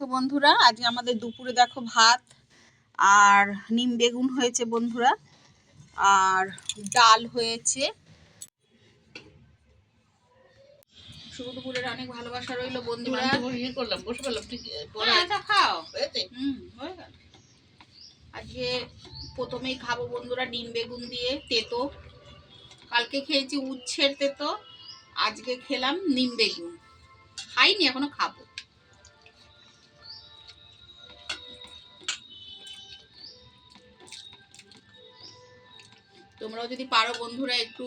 দেখো বন্ধুরা, আজকে আমাদের দুপুরে দেখো ভাত আর নিম বেগুন হয়েছে বন্ধুরা, আর ডাল হয়েছে। শুভ দুপুরের অনেক ভালোবাসা রইল বন্ধুরা। খাও। আজকে প্রথমেই খাবো বন্ধুরা নিম বেগুন দিয়ে তেতো। কালকে খেয়েছি উচ্ছের তেতো, আজকে খেলাম নিম বেগুন। খাইনি, এখনো খাবো। তোমরাও যদি পারো বন্ধুরা একটু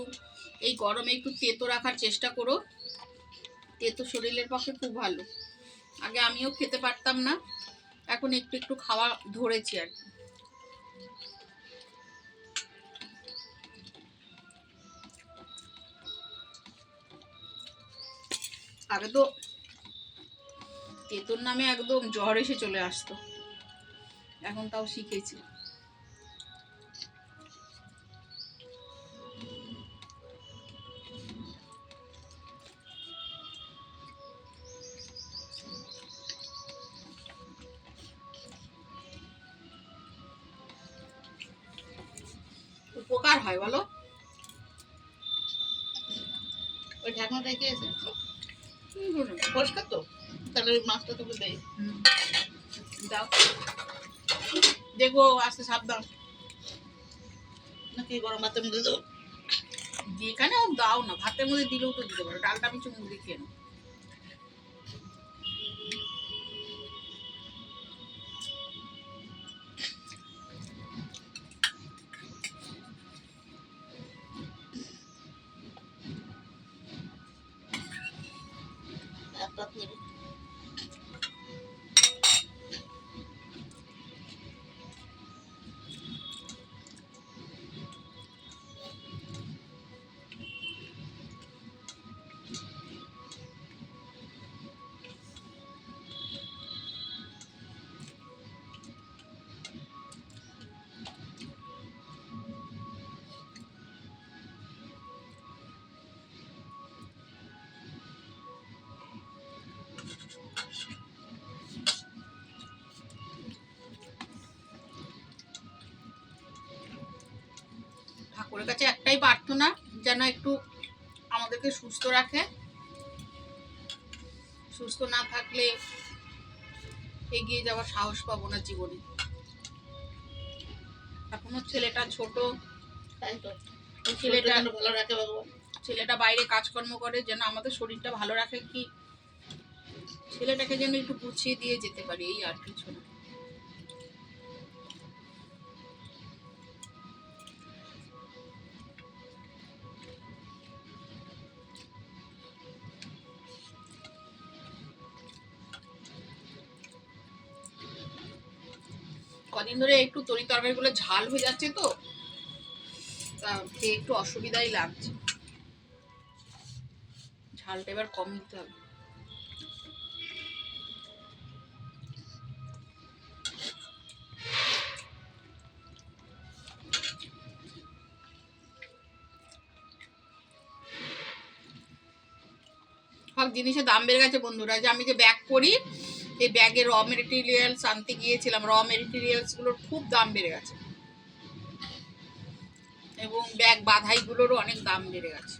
এই গরমে একটু তেতো রাখার চেষ্টা করো। তেতো শরীরের পক্ষে খুব ভালো। আগে আমিও খেতে পারতাম না, এখন একটু একটু খাওয়া ধরেছি আর কি। আগে তো তেতোর নামে একদম জ্বর এসে চলে আসতো, এখন তাও শিখেছি। উপকার হয় বলো। ওই ঢাকনাটা কে আছে? পরিষ্কার তো, তাহলে ওই মাছটা তোকে দেয়। দাও, দেখবো আস্তে সাবধান নাকি গরম ভাতের মধ্যে দাও। যেখানে হোক দাও না, ভাতের মধ্যে দিলেও তো দিতে পারো। ডালটা আমি চুমুক দিয়ে খেয়ে নাও। ঠাকুরের কাছে একটাই প্রার্থনা, যেন একটু আমাদেরকে সুস্থ রাখে। সুস্থ না থাকলে এগিয়ে যাওয়ার সাহস পাবো না জীবনে। এখনো ছেলেটা ছোট, ছেলেটা ভালো রাখে ভগবান। ছেলেটা বাইরে কাজকর্ম করে, যেন আমাদের শরীরটা ভালো রাখে, কি ছেলেটাকে যেন একটু গুছিয়ে দিয়ে যেতে পারি, এই আর কিছু না। কদিন ধরে একটু তরি তরকারি গুলো ঝাল হয়ে যাচ্ছে তো, তা খেয়ে একটু অসুবিধাই লাগছে। ঝালটা এবার কম দিতে হবে। সব জিনিসের দাম বেড়ে গেছে বন্ধুরা। যে আমি যে ব্যাগ করি, এই ব্যাগে র মেটেরিয়ালস আনতে গিয়েছিলাম, র মেটেরিয়ালস গুলোর খুব দাম বেড়ে গেছে, এবং ব্যাগ বাধাই গুলোরও অনেক দাম বেড়ে গেছে।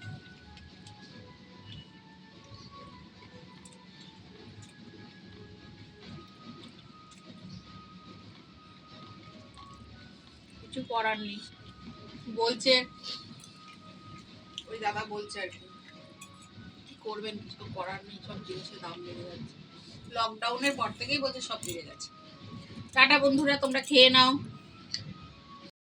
কিছু করার নেই, বলছে ওই দাদা বলছে আর কি, কি করবেন, কিছু তো করার নেই, সব জিনিসের দাম বেড়ে যাচ্ছে। লকডাউনের পর থেকেই বলছে সব বেড়ে গেছে। টাটা বন্ধুরা, তোমরা খেয়ে নাও।